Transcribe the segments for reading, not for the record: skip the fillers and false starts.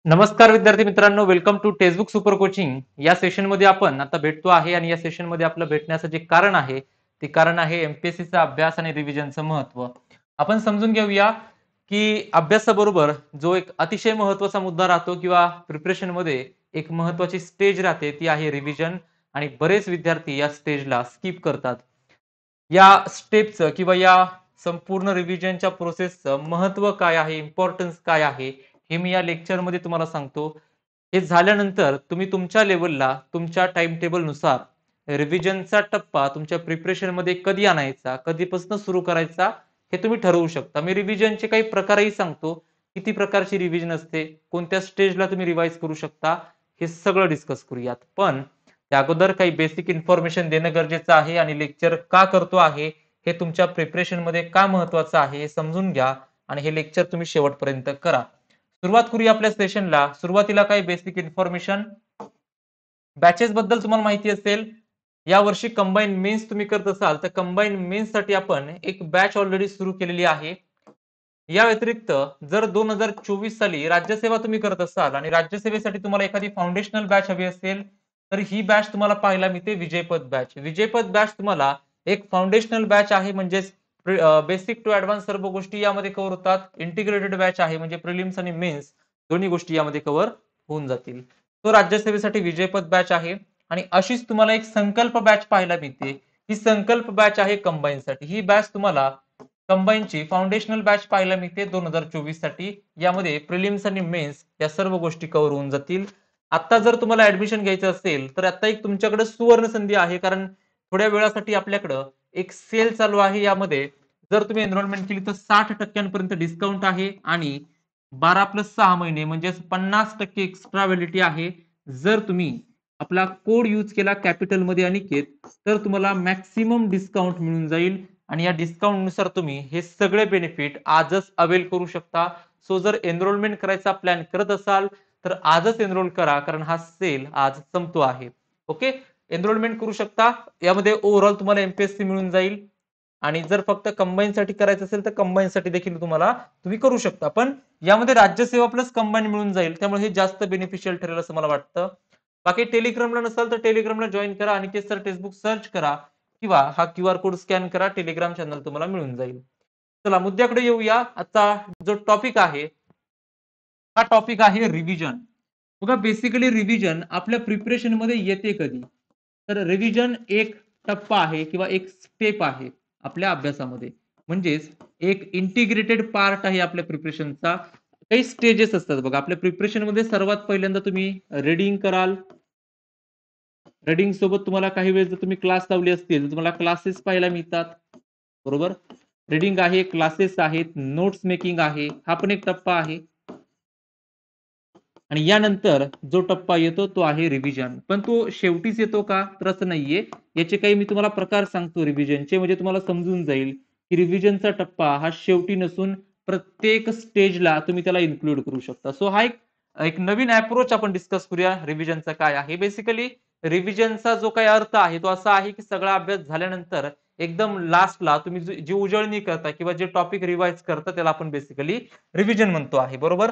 नमस्कार विद्यार्थी मित्रांनो, welcome to Textbook Super Coaching. या सेशन मध्ये आपण आता भेटतो आहे आणि या सेशन मध्ये आपलं भेटण्याचं जे कारण आहे ते कारण आहे एमपीएससीचा अभ्यास आणि रिव्हिजनचं महत्त्व. आपण समजून घेऊया की अभ्यासाबरोबर जो एक अतिशय महत्त्वाचा मुद्दा राहतो किंवा प्रिपरेशन मध्ये एक महत्त्वाची स्टेज राहते ती आहे रिव्हिजन आणि बरेच विद्यार्थी या स्टेजला स्किप करतात. या स्टेपचं किंवा या संपूर्ण रिव्हिजनच्या प्रोसेसचं महत्त्व काय आहे, इम्पोर्टन्स काय आहे, हे मी या लेक्चरमध्ये तुम्हाला सांगतो. हे झाल्यानंतर तुम्ही तुमच्या लेव्हलला तुमच्या टाइम टेबलनुसार रिव्हिजनचा टप्पा तुमच्या प्रिपरेशनमध्ये कधी आणायचा, कधीपासून सुरू करायचा हे तुम्ही ठरवू शकता. मी रिव्हिजनचे काही प्रकारही सांगतो. किती प्रकारची रिव्हिजन असते, कोणत्या स्टेजला तुम्ही रिवाइज करू शकता, हे सगळं डिस्कस करूयात. पण त्या अगोदर काही बेसिक इन्फॉर्मेशन देणं गरजेचं आहे आणि लेक्चर का करतो आहे, हे तुमच्या प्रिपरेशनमध्ये का महत्त्वाचं आहे हे समजून घ्या आणि हे लेक्चर तुम्ही शेवटपर्यंत करा. सुरुवात करूया आपल्या सेशनला. सुरुवातीला काही बेसिक इन्फॉर्मेशन. बॅचेस बद्दल तुम्हाला माहिती असेल, या वर्षी कंबाईन मेन्स तुम्ही करत असाल तर कंबाईन मेन्स साठी आपण एक बॅच ऑलरेडी सुरू केलेली आहे. या व्यतिरिक्त जर 2024 साली राज्यसेवा तुम्ही करत असाल आणि राज्यसेवेसाठी तुम्हाला एखादी फाउंडेशनल बॅच हवी असेल तर ही बॅच तुम्हाला पाहायला मिळते विजयपथ बॅच. विजयपथ बॅच तुम्हाला एक फाउंडेशनल बॅच आहे, म्हणजेच बेसिक टू ऍडव्हान्स सर्व गोष्टी यामध्ये कव्हर होतात. इंटिग्रेटेड बॅच आहे म्हणजे प्रिलिम्स आणि मेन्स दोन्ही गोष्टी यामध्ये कव्हर होऊन जातील. तो राज्यसेवेसाठी विजयपथ बॅच आहे आणि अशीच तुम्हाला एक संकल्प बॅच पाहायला मिळते. ही संकल्प बॅच आहे कंबाईन साठी. ही बॅच तुम्हाला कंबाईनची फाउंडेशनल बॅच पाहायला मिळते 2024 साठी. यामध्ये प्रिलिम्स आणि मेन्स या सर्व गोष्टी कव्हर होऊन जातील. आता जर तुम्हाला ऍडमिशन घ्यायचं असेल तर आता एक तुमच्याकडे सुवर्ण संधी आहे, कारण थोड्या वेळासाठी आपल्याकडे एक सेल चालू आहे. यामध्ये जर तुम्ही एनरोलमेंट केली तर 60% डिस्काउंट आहे आणि 12+6 महिने म्हणजे 50% एक्स्ट्रा व्हॅलिडिटी आहे. जर तुम्ही आपला कोड यूज केला कॅपिटल मध्ये अनिकेत तर तुम्हाला मॅक्सिमम डिस्काउंट मिळून जाईल आणि या डिस्काउंट नुसार तुम्ही हे सगळे बेनिफिट आजच अवेल करू शकता. सो जर एनरोलमेंट करायचा प्लॅन करत असाल तर आजच एनरोल करा, कारण हा सेल आज संपतो आहे. ओके, एनरोलमेंट करू शकता. यामध्ये ओव्हरऑल तुम्हाला एमपीएससी मिळून जाईल आणि जर फक्त कंबाईन साठी करायचं असेल तर कंबाईन साठी देखील तुम्ही करू शकता. पण यामध्ये राज्यसेवा प्लस कंबाईन मिळून जाईल, त्यामुळे हे जास्त बेनिफिशियल ठरेल असं मला वाटतं. बाकी टेलिग्रामला नसाल तर टेलिग्रामला जॉईन करा, अनिकेत सर टेक्स्टबुक सर्च करा किंवा हा QR कोड स्कॅन करा. टेलिग्राम चॅनल तुम्हाला मिळून जाईल. चला मुद्द्याकडे येऊया. आता जो टॉपिक आहे हा टॉपिक आहे रिव्हिजन. बघा, बेसिकली रिव्हिजन आपल्या प्रिपरेशन मध्ये येते कधी, तर रिव्हिजन एक टप्पा आहे किंवा एक स्टेप आहे आपल्या अभ्यासामध्ये. म्हणजेच एक इंटिग्रेटेड पार्ट आहे आपल्या प्रिपरेशनचा. काही स्टेजेस असतात बघा आपल्या प्रिपरेशन मध्ये. सर्वात पहिल्यांदा तुम्ही रीडिंग कराल. रीडिंग सोबत तुम्हाला काही वेळेस जर तुम्ही क्लास लावले असतील तर तुम्हाला क्लासेस पाहायला मिळतात. बरोबर, रीडिंग आहे, क्लासेस आहेत, नोट्स मेकिंग आहे, हा पण एक टप्पा आहे. आणि यानंतर जो टप्पा येतो तो आहे रिव्हिजन. पण तो शेवटीच येतो का, तर असं नाहीये. याचे काही मी तुम्हाला प्रकार सांगतो रिव्हिजनचे, म्हणजे तुम्हाला समजून जाईल की रिव्हिजनचा टप्पा हा शेवटी नसून प्रत्येक स्टेजला तुम्ही त्याला इन्क्लूड करू शकता. सो हा एक एक नवीन अप्रोच आपण डिस्कस करूया रिव्हिजनचा काय आहे. बेसिकली रिव्हिजनचा जो काही अर्थ आहे तो असा आहे की सगळा अभ्यास झाल्यानंतर एकदम लास्टला तुम्ही जी उजळणी करता किंवा जे टॉपिक रिवाइज करता त्याला आपण बेसिकली रिव्हिजन म्हणतो आहे. बरोबर.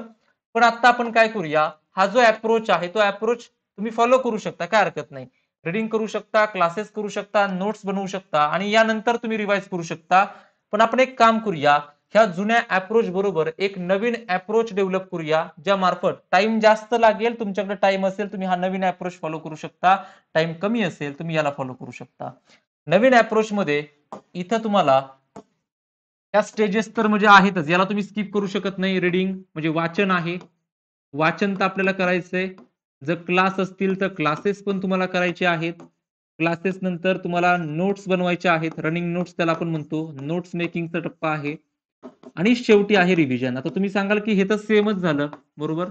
पण आता आपण काय करूया, हा जो अप्रोच आहे तो अप्रोच तुम्ही फॉलो करू शकता, काय हरकत नाही. रीडिंग करू शकता, क्लासेस करू शकता, नोट्स बनवू शकता आणि यानंतर तुम्ही रिवाइज करू शकता. पण आपण एक काम करूया, ह्या जुन्या अप्रोच बरोबर एक नवीन अप्रोच डेव्हलप करूया, ज्या मार्फत टाइम जास्त लागेल. तुमच्याकडे टाइम असेल तुम्ही हा नवीन अप्रोच फॉलो करू शकता, टाइम कमी असेल तुम्ही याला फॉलो करू शकता. नवीन अप्रोच मध्ये इथं तुम्हाला त्या स्टेजेस तर म्हणजे आहेतच, याला तुम्ही स्किप करू शकत नाही. रीडिंग म्हणजे वाचन आहे, वाचन तर आपल्याला करायचंय. जर क्लास असतील तर क्लासेस पण तुम्हाला करायचे आहेत. क्लासेस नंतर तुम्हाला नोट्स बनवायचे आहेत, रनिंग नोट्स त्याला आपण म्हणतो. नोट्स मेकिंगचा टप्पा आहे आणि शेवटी आहे रिव्हिजन. आता तुम्ही सांगाल की हे तर सेमच झालं. बरोबर,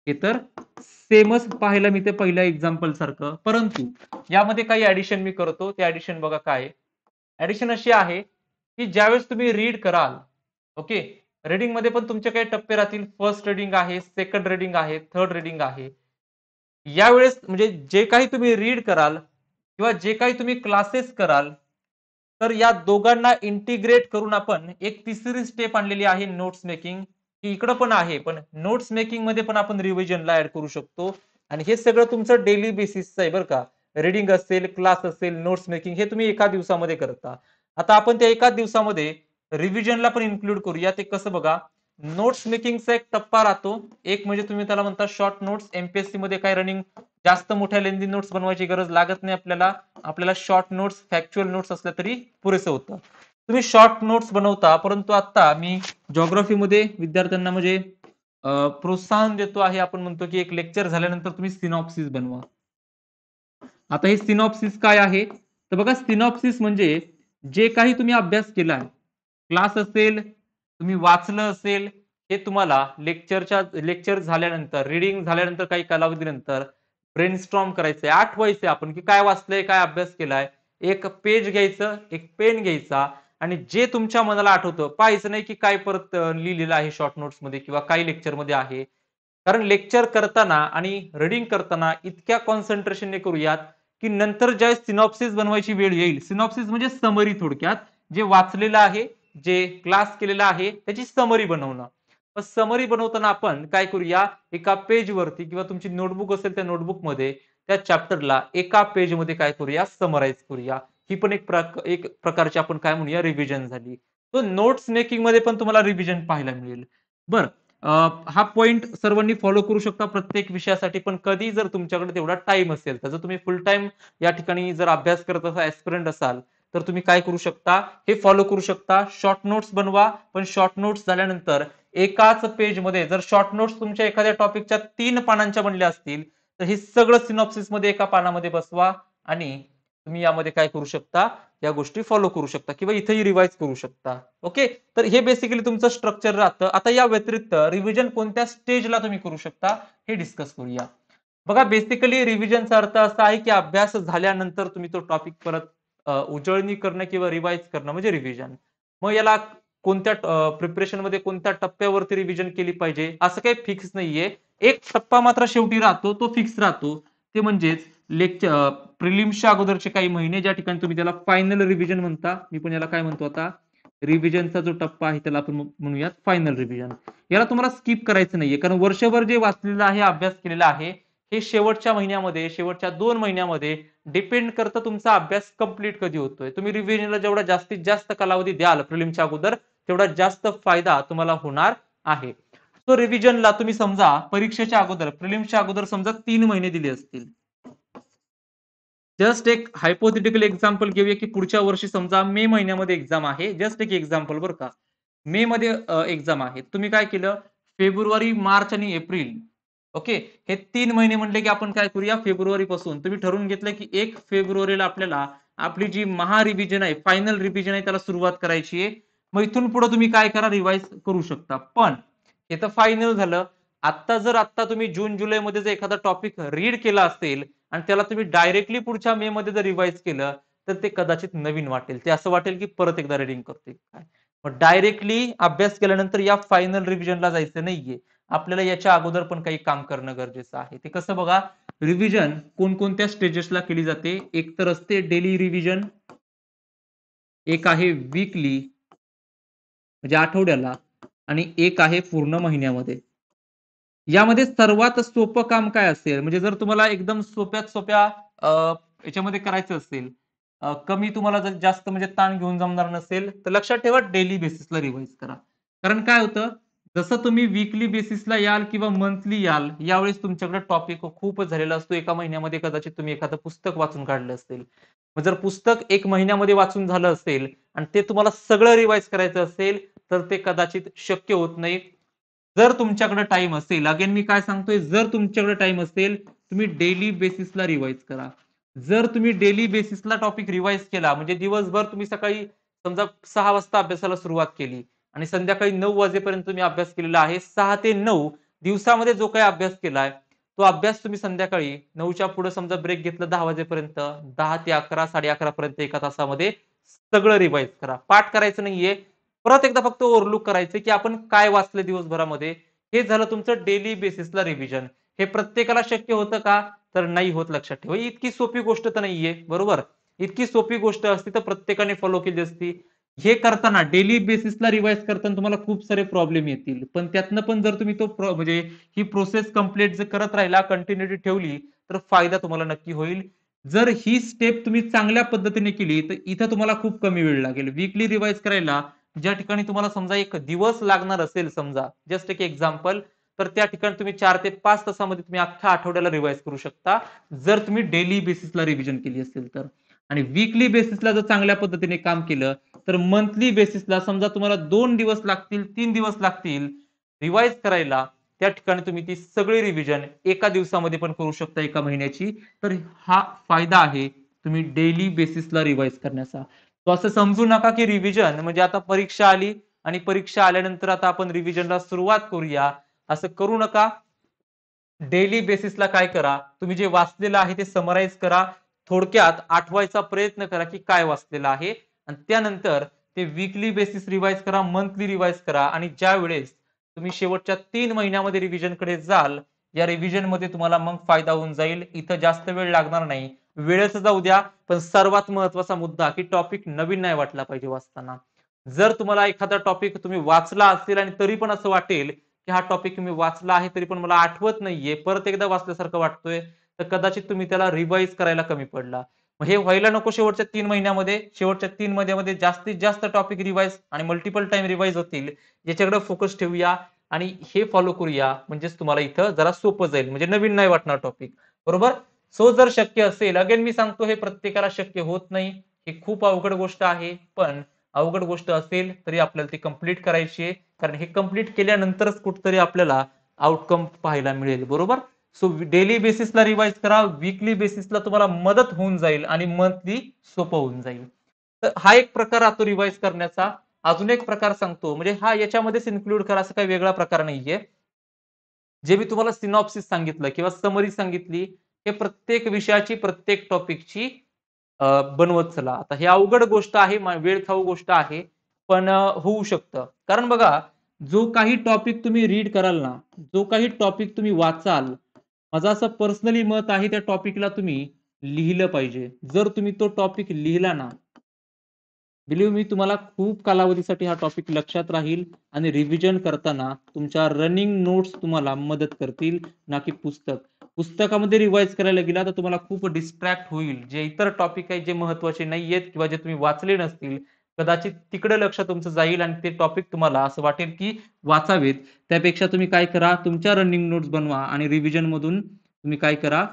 हे तर सेमच पाहायला मी ते पहिल्या एक्झाम्पल सारखं, परंतु यामध्ये काही ऍडिशन मी करतो. ते ऍडिशन बघा काय. ऍडिशन अशी आहे की ज्यावेळेस तुम्ही रीड कराल, ओके, रीडिंग मध्ये पण तुमचे काही टप्पे राहतील. फर्स्ट रीडिंग आहे, सेकंड रीडिंग आहे, थर्ड रीडिंग आहे. यावेळेस म्हणजे जे काही तुम्ही रीड कराल किंवा जे काही तुम्ही क्लासेस कराल, तर या दोघांना इंटिग्रेट करून आपण एक तिसरी स्टेप आणलेली आहे, नोट्स मेकिंग. इकडं पण आहे, पण नोट्स मेकिंग मध्ये पण आपण रिव्हिजनला ऍड करू शकतो. आणि हे सगळं तुमचं डेली बेसिसचं आहे बरं का. रीडिंग असेल, क्लास असेल, नोट्स मेकिंग हे तुम्ही एका दिवसामध्ये करता. आता आपण त्या एका दिवसामध्ये रिव्हिजनला पण इन्क्लूड करूया. ते कसं बघा, नोट्स मेकिंगचा एक टप्पा राहतो. एक म्हणजे तुम्ही त्याला म्हणता शॉर्ट नोट्स. एमपीएससी मध्ये काय रनिंग जास्त मोठ्या लेंदी नोट्स बनवायची गरज लागत नाही आपल्याला. आपल्याला शॉर्ट नोट्स, फॅक्च्युअल नोट्स असल्या तरी पुरेसं होतं. तुम्ही शॉर्ट नोट्स बनवता, परंतु आता मी मध्ये विद्यार्थ्यांना म्हणजे प्रोत्साहन देतो आहे. आपण म्हणतो की एक लेक्चर झाल्यानंतर तुम्ही सिनॉप्सिस बनवा. आता हे सिनॉप्सिस काय आहे, तर बघा सिनॉप्सिस म्हणजे जे काही तुम्ही अभ्यास केलाय, क्लास असेल, तुम्ही वाचलं असेल, हे तुम्हाला लेक्चर झाल्यानंतर, रीडिंग झाल्यानंतर काही कालावधीनंतर ब्रेनस्टॉर्म करायचंय, आठवायचंय आपण की काय वाचलंय, काय अभ्यास केलाय. एक पेज घ्यायचं, एक पेन घ्यायचा आणि जे तुमच्या मनाला आठवतं, पाहायचं नाही की काय परत लिहिलेलं आहे शॉर्ट नोट्स मध्ये किंवा काही लेक्चर मध्ये आहे. कारण लेक्चर करताना आणि रीडिंग करताना इतक्या कॉन्सन्ट्रेशनने करूयात की नंतर ज्या सिनॉप्सिस बनवायची वेळ येईल, सिनॉप्सिस म्हणजे समरी, थोडक्यात जे वाचलेलं आहे, जे क्लास केलेला आहे त्याची समरी बनवणं. समरी बनवताना आपण काय करूया, एका पेज वरती किंवा तुमची नोटबुक असेल त्या नोटबुक मध्ये त्या चॅप्टरला एका पेज मध्ये काय करूया, समराईज करूया. ही पण एक प्रकारची आपण काय म्हणूया, रिव्हिजन झाली. तो नोट्स मेकिंग मध्ये पण तुम्हाला रिव्हिजन पाहायला मिळेल. बर, हा पॉइंट सर्वांनी फॉलो करू शकता प्रत्येक विषयासाठी. पण कधी जर तुमच्याकडे तेवढा टाइम असेल, तर जर तुम्ही फुल टाइम या ठिकाणी जर अभ्यास करत असाल, ऍस्पिरंट असाल, तर तुम्ही काय करू शकता, हे फॉलो करू शकता. शॉर्ट नोट्स बनवा, पण शॉर्ट नोट्स झाल्यानंतर एकाच पेज मध्ये जर शॉर्ट नोट्स तुमच्या एखाद्या टॉपिकच्या 3 पानांच्या बनल्या असतील, तर हे सगळं सिनॉप्सिस मध्ये एका पानामध्ये बसवा आणि तुम्ही यामध्ये काय करू शकता, या गोष्टी फॉलो करू शकता किंवा इथेही रिवाइज करू शकता. ओके, तर हे बेसिकली तुमचं स्ट्रक्चर राहतं. आता या व्यतिरिक्त रिव्हिजन कोणत्या स्टेजला तुम्ही करू शकता हे डिस्कस करूया. बघा, बेसिकली रिव्हिजनचा अर्थ असा आहे की अभ्यास झाल्यानंतर तुम्ही तो टॉपिक परत उजळणी करणं किंवा रिवाइज करणं म्हणजे रिव्हिजन. मग याला कोणत्या प्रिपरेशन मध्ये कोणत्या टप्प्यावरती रिव्हिजन केली पाहिजे असं काही फिक्स नाहीये. एक टप्पा मात्र शेवटी राहतो, तो फिक्स राहतो. ते म्हणजेच लेक्चर प्रिलिम्सच्या अगोदरचे काही महिने, ज्या ठिकाणी तुम्ही त्याला फायनल रिव्हिजन म्हणता. मी पण याला काय म्हणतो आता, रिव्हिजनचा जो टप्पा आहे त्याला आपण म्हणूयात फायनल रिव्हिजन. याला तुम्हाला स्किप करायचं नाहीये, कारण वर्षभर जे वाचलेलं आहे, अभ्यास केलेला आहे, हे शेवटच्या महिन्यामध्ये, शेवटच्या 2 महिन्यामध्ये डिपेंड करतं तुमचा अभ्यास कंप्लीट कधी होतोय. तुम्ही रिव्हिजनला जेवढा जास्तीत जास्त कालावधी द्याल प्रिलिम्सच्या अगोदर, तेवढा जास्त फायदा तुम्हाला होणार आहे. सो रिव्हिजनला तुम्ही समजा परीक्षेच्या अगोदर, प्रिलिम्सच्या अगोदर समजा 3 महिने दिले असतील. जस्ट एक हायपोथेटिकल एक्झाम्पल घेऊया की पुढच्या वर्षी समजा मे महिन्यामध्ये एक्झाम आहे. जस्ट एक एक्झाम्पल बरं का. मे मध्ये एक्झाम आहे. तुम्ही काय केलं, फेब्रुवारी, मार्च आणि एप्रिल, ओके, हे 3 महिने म्हणले की आपण काय करूया, फेब्रुवारी पासून तुम्ही ठरवून घेतलं की 1 फेब्रुवारीला आपल्याला आपली जी महा रिव्हिजन आहे, फायनल रिव्हिजन आहे, त्याला सुरुवात करायची आहे. मग इथून पुढे तुम्ही काय करा, रिवाइज करू शकता. पण हे तर फायनल झालं. आता तुम्ही जून जुलै मध्ये जर एखादा टॉपिक रीड केला असेल आणि त्याला तुम्ही डायरेक्टली पुढच्या मे मध्ये जर रिवाइज केलं, तर ते कदाचित नवीन वाटेल. ते असं वाटेल की परत एकदा रीडिंग करतोय काय. मग डायरेक्टली अभ्यास केल्यानंतर या फायनल रिव्हिजनला जायचं नाहीये. आपल्याला याच्या अगोदर पण काही काम करणं गरजेचं आहे. ते कसं बघा, रिव्हिजन कोणकोणत्या स्टेजेसला केली जाते. एक तर असते डेली रिव्हिजन, एक आहे वीकली म्हणजे आठवड्याला, आणि एक आहे पूर्ण महिन्यामध्ये. यामध्ये सर्वात सोपं काम काय असेल, म्हणजे जर तुम्हाला एकदम सोप्यात सोप्या याच्यामध्ये करायचं असेल, कमी तुम्हाला जर जास्त म्हणजे ताण घेऊन जमणार नसेल, तर लक्षात ठेवा डेली बेसिसला रिवाइज करा. कारण काय होतं, जसं तुम्ही वीकली बेसिसला याल किंवा मंथली याल, यावेळेस तुमच्याकडे टॉपिक खूपच झालेला असतो. एका महिन्यामध्ये कदाचित तुम्ही एखादं पुस्तक वाचून काढलं असेल. मग जर पुस्तक 1 महिन्यामध्ये वाचून झालं असेल आणि ते तुम्हाला सगळं रिवाइज करायचं असेल, तर ते कदाचित शक्य होत नाही. जर तुमच्याकडे टाइम असेल, अगेन मी काय सांगतोय, जर तुमच्याकडे टाइम असेल, तुम्ही डेली बेसिसला रिवाइज करा. जर तुम्ही डेली बेसिसला टॉपिक रिवाइज केला, म्हणजे दिवसभर तुम्ही सकाळी समजा 6 वाजता अभ्यासाला सुरुवात केली आणि संध्याकाळी 9 वाजेपर्यंत तुम्ही अभ्यास केलेला आहे. 6 ते 9 दिवसामध्ये जो काही अभ्यास केलाय, तो अभ्यास तुम्ही संध्याकाळी 9च्या पुढे समजा ब्रेक घेतला 10 वाजेपर्यंत, 10 ते 11, 11:30 पर्यंत एका तासामध्ये सगळं रिवाइज करा. पाठ करायचं नाहीये. परत एकदा फक्त ओव्हरलुक करायचं की आपण काय वाचलं दिवसभरामध्ये. हे झालं तुमचं डेली बेसिसला रिव्हिजन. हे प्रत्येकाला शक्य होतं का? तर नाही होत. लक्षात ठेवा, इतकी सोपी गोष्ट तर नाहीये, बरोबर. इतकी सोपी गोष्ट असती तर प्रत्येकाने फॉलो केली असती. हे करताना डेली बेसिसला रिवाइज करताना तुम्हाला खूप सारे प्रॉब्लेम येतील, पण त्यातनं पण जर तुम्ही म्हणजे ही प्रोसेस कंप्लीट जर करत राहिला, कंटिन्युटी ठेवली, तर फायदा तुम्हाला नक्की होईल. जर ही स्टेप तुम्ही चांगल्या पद्धतीने केली, तर इथं तुम्हाला खूप कमी वेळ लागेल. वीकली रिवाइज करायला ज्या ठिकाणी तुम्हाला समजा 1 दिवस लागणार असेल समजा, जस्ट एक एक्झाम्पल, तर त्या ठिकाणी तुम्ही 4 ते 5 तासामध्ये तुम्ही अख्ख्या आठवड्याला रिवाइज करू शकता, जर तुम्ही डेली बेसिसला रिव्हिजन केली असेल तर. आणि वीकली बेसिसला जर चांगल्या पद्धतीने काम केलं, तर मंथली बेसिसला समजा तुम्हाला 2 दिवस लागतील, 3 दिवस लागतील रिवाइज करायला, त्या ठिकाणी तुम्ही ती सगळी रिव्हिजन एका दिवसामध्ये पण करू शकता, एका महिन्याची. तर हा फायदा आहे तुम्ही डेली बेसिसला रिवाइज करण्याचा. तो असं समजू नका की रिव्हिजन म्हणजे आता परीक्षा आली आणि परीक्षा आल्यानंतर आता आपण रिव्हिजनला सुरुवात करूया, असं करू नका. डेली बेसिसला काय करा, तुम्ही जे वाचलेलं आहे ते समराईज करा, थोडक्यात आठवायचा प्रयत्न करा की काय वाचलेलं आहे, आणि त्यानंतर ते वीकली बेसिस रिवाइज करा, मंथली रिवाइज करा, आणि ज्या वेळेस तुम्ही शेवटच्या 3 महिन्यामध्ये रिव्हिजन कडे जाल, या रिव्हिजन मध्ये तुम्हाला मग फायदा होऊन जाईल. इथं जास्त वेळ लागणार नाही, वेळेचं जाऊ द्या, पण सर्वात महत्वाचा मुद्दा की टॉपिक नवीन नाही वाटला पाहिजे वाचताना. जर तुम्हाला एखादा टॉपिक तुम्ही वाचला असेल आणि तरी पण असं वाटेल की हा टॉपिक मी वाचला आहे तरी पण मला आठवत नाहीये, परत एकदा वाचल्यासारखं वाटतोय, तर कदाचित तुम्ही त्याला रिवाइज करायला कमी पडला. मग हे व्हायला नको शेवटच्या 3 महिन्यामध्ये. शेवटच्या 3 महिन्यामध्ये जास्तीत जास्त टॉपिक रिवाइज आणि मल्टिपल टाइम रिवाइज होतील, याच्याकडे फोकस ठेवूया आणि हे फॉलो करूया, म्हणजेच तुम्हाला इथं जरा सोपं जाईल, म्हणजे नवीन नाही वाटणार टॉपिक. बरोबर? सो जर शक्य असेल, अगेन मी सांगतो हे प्रत्येकाला शक्य होत नाही, ही खूप अवघड गोष्ट आहे, पण अवघड गोष्ट असेल तरी आपल्याला ती कंप्लीट करायची आहे, कारण हे कंप्लीट केल्यानंतरच कुठतरी आपल्याला आउटकम पाहायला मिळेल. बरोबर? सो डेली बेसिसला रिवाइज करा, वीकली बेसिसला तुम्हाला मदत होऊन जाईल आणि मंथली सोपं होऊन जाईल. तर हा एक प्रकार राहतो रिवाइज करण्याचा. अजून एक प्रकार सांगतो, म्हणजे हा याच्यामध्येच इन्क्लूड करा असं काही वेगळा प्रकार नाहीये. जे मी तुम्हाला सिनॉप्सिस सांगितलं किंवा समरी सांगितली, हे प्रत्येक विषयाची, प्रत्येक टॉपिकची बनवत चला. आता हे अवघड गोष्ट आहे, वेळ खाऊ गोष्ट आहे, पण होऊ शकतं. कारण बघा, जो काही टॉपिक तुम्ही रीड कराल ना, जो काही टॉपिक तुम्ही वाचाल, माझं असं पर्सनली मत आहे त्या टॉपिकला तुम्ही लिहिलं पाहिजे. जर तुम्ही तो टॉपिक लिहिला ना, बिलीव्ह मी, तुम्हाला खूप कालावधीसाठी हा टॉपिक लक्षात राहील आणि रिव्हिजन करताना तुमच्या रनिंग नोट्स तुम्हाला मदत करतील, ना की पुस्तक. पुस्तकामध्ये रिवाइज करायला गेला तर तुम्हाला खूप डिस्ट्रॅक्ट होईल. जे इतर टॉपिक आहेत जे महत्वाचे नाहीयेत किंवा जे तुम्ही वाचले नसतील, कदाचित तिकडे लक्ष तुमचं जाईल आणि ते टॉपिक तुम्हाला असं वाटेल की वाचावेत. त्यापेक्षा तुम्ही काय करा, तुमच्या रनिंग नोट्स बनवा आणि रिव्हिजन मधून तुम्ही काय करा,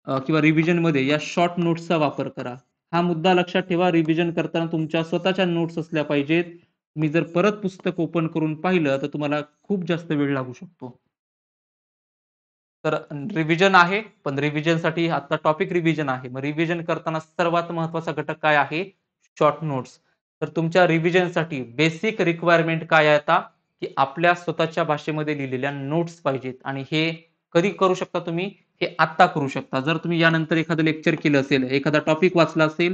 किंवा रिव्हिजन मध्ये या शॉर्ट नोट्सचा वापर करा. हा मुद्दा लक्षात ठेवा. रिव्हिजन करताना तुमच्या स्वतःच्या नोट्स असल्या पाहिजेत. तुम्ही जर परत पुस्तक ओपन करून पाहिलं तर तुम्हाला खूप जास्त वेळ लागू शकतो. तर रिव्हिजन आहे, पण रिव्हिजनसाठी आता टॉपिक रिव्हिजन आहे. मग रिव्हिजन करताना सर्वात महत्त्वाचा घटक काय आहे? Short notes. तर तुमच्या रिव्हिजनसाठी बेसिक रिक्वायरमेंट काय आहे आता? की आपल्या स्वतःच्या भाषेमध्ये लिहिलेल्या नोट्स पाहिजेत, आणि हे कधी करू शकता तुम्ही? हे आत्ता करू शकता. जर तुम्ही यानंतर एखादं लेक्चर केलं असेल, एखादा टॉपिक वाचला असेल,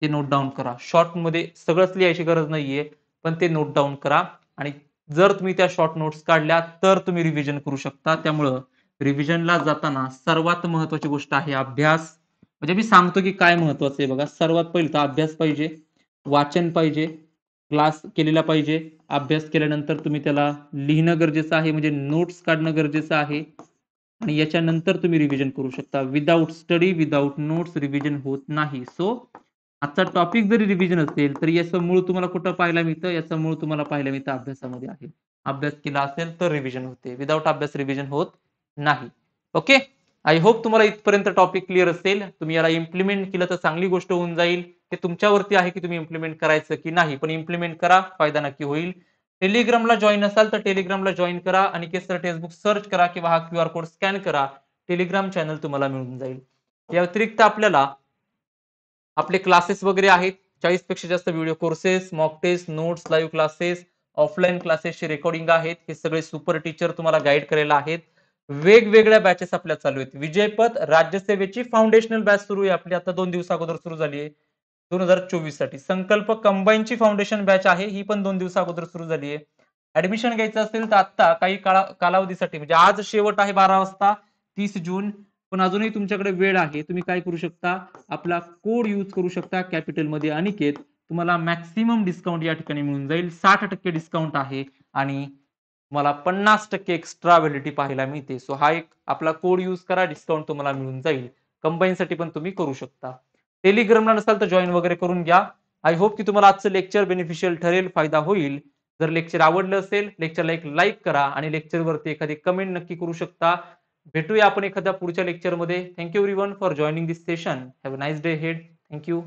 ते नोट डाउन करा. शॉर्टमध्ये सगळंच लिहायची गरज नाहीये, पण ते नोट डाउन करा, आणि जर तुम्ही त्या शॉर्ट नोट्स काढल्या तर तुम्ही रिव्हिजन करू शकता. त्यामुळं रिव्हिजनला जाताना सर्वात महत्वाची गोष्ट आहे अभ्यास. म्हणजे मी सांगतो की काय महत्वाचं आहे बघा. सर्वात पहिलं तर अभ्यास पाहिजे, वाचन पाहिजे, क्लास केलेला पाहिजे. अभ्यास केल्यानंतर तुम्ही त्याला लिहिणं गरजेचं आहे, म्हणजे नोट्स काढणं गरजेचं आहे, आणि याच्यानंतर तुम्ही रिव्हिजन करू शकता. Without study, without notes revision होत नाही. सो आजचा टॉपिक जरी रिव्हिजन असेल तरी याचं मूळ तुम्हाला कुठं पाहायला मिळतं? याचं मूळ तुम्हाला पाहायला मिळतं अभ्यासामध्ये आहे. अभ्यास केला असेल तर रिव्हिजन होते, विदाऊट अभ्यास रिव्हिजन होत नाही. ओके. आय होप तुम्हाला इथपर्यंत टॉपिक क्लिअर असेल. तुम्ही याला इम्प्लिमेंट केलं तर चांगली गोष्ट होऊन जाईल. ते तुमच्यावरती आहे की तुम्ही इम्प्लिमेंट करायचं की नाही, पण इम्प्लिमेंट करा, फायदा नक्की होईल. टेलिग्रामला जॉईन असाल तर टेलिग्रामला जॉईन करा, आणि सर टेक्स्टबुक सर्च करा किंवा हा QR कोड स्कॅन करा. टेलिग्राम चॅनल तुम्हाला मिळून जाईल. या व्यतिरिक्त आपल्याला आपले क्लासेस वगैरे आहेत. 40 पेक्षा जास्त video courses, mock test, notes, live classes, offline क्लासेसची रेकॉर्डिंग आहेत. हे सगळे सुपर टीचर तुम्हाला गाईड करायला आहेत. वेगवेगळ्या बॅचेस आपल्या चालू आहेत. विजयपथ राज्यसेवेची फाउंडेशनल बॅच सुरू आहे आपली, आता 2 दिवस अगोदर सुरू झाली आहे 2024 साठी. संकल्प कंबाईनची फाउंडेशन बॅच आहे, ही पण 2 दिवस अगोदर सुरू झाली आहे. ऍडमिशन घ्यायचं असेल तर आता काही कालावधीसाठी, म्हणजे आज शेवट आहे 12 वाजता 30 जून, पण अजूनही तुमच्याकडे वेळ आहे. तुम्ही काय करू शकता, आपला कोड यूज करू शकता कॅपिटल मध्ये अनिकेत, तुम्हाला मॅक्सिमम डिस्काउंट या ठिकाणी मिळून जाईल. 60% डिस्काउंट आहे आणि तुम्हाला 50% एक्स्ट्रा व्हॅलिडिटी पाहायला मिळते. सो हा एक आपला कोड यूज करा, डिस्काउंट तुम्हाला मिळून जाईल. कंबाईनसाठी पण तुम्ही करू शकता. टेलिग्रामला नसाल तर जॉईन वगैरे करून घ्या. आय होप की तुम्हाला आजचं लेक्चर बेनिफिशियल ठरेल, फायदा होईल. जर लेक्चर आवडलं असेल, लेक्चरला एक लाईक करा आणि लेक्चरवरती एखादी कमेंट नक्की करू शकता. भेटूया आपण एखाद्या पुढच्या लेक्चरमध्ये. Thank you everyone for joining this session. Have a nice day head. Thank you.